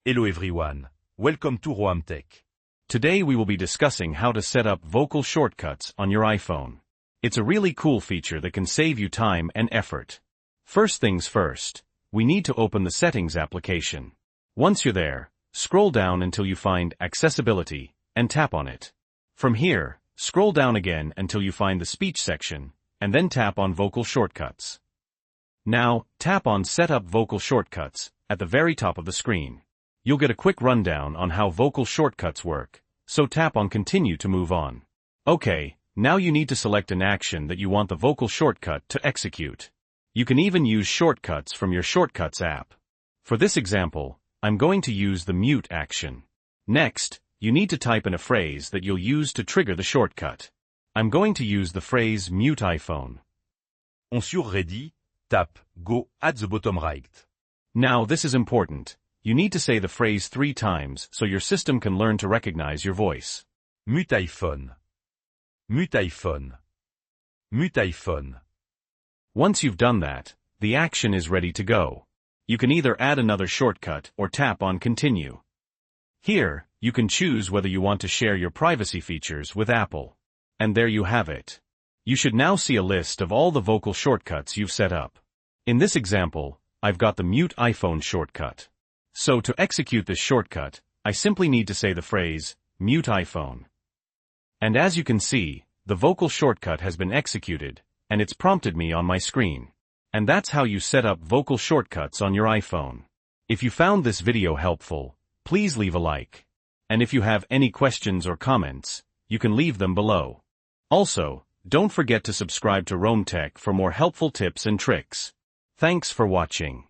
Hello everyone, welcome to Roam Tech. Today we will be discussing how to set up vocal shortcuts on your iPhone. It's a really cool feature that can save you time and effort. First things first, we need to open the Settings application. Once you're there, scroll down until you find Accessibility, and tap on it. From here, scroll down again until you find the Speech section, and then tap on Vocal Shortcuts. Now, tap on Set up Vocal Shortcuts at the very top of the screen. You'll get a quick rundown on how vocal shortcuts work, so tap on Continue to move on. Okay, now you need to select an action that you want the vocal shortcut to execute. You can even use shortcuts from your Shortcuts app. For this example, I'm going to use the mute action. Next, you need to type in a phrase that you'll use to trigger the shortcut. I'm going to use the phrase mute iPhone. Once you're ready, tap Go at the bottom right. Now this is important. You need to say the phrase 3 times so your system can learn to recognize your voice. Mute iPhone. Mute iPhone. Mute iPhone. Once you've done that, the action is ready to go. You can either add another shortcut or tap on Continue. Here, you can choose whether you want to share your privacy features with Apple. And there you have it. You should now see a list of all the vocal shortcuts you've set up. In this example, I've got the Mute iPhone shortcut. So to execute this shortcut, I simply need to say the phrase, mute iPhone. And as you can see, the vocal shortcut has been executed, and it's prompted me on my screen. And that's how you set up vocal shortcuts on your iPhone. If you found this video helpful, please leave a like. And if you have any questions or comments, you can leave them below. Also, don't forget to subscribe to Roam Tech for more helpful tips and tricks. Thanks for watching.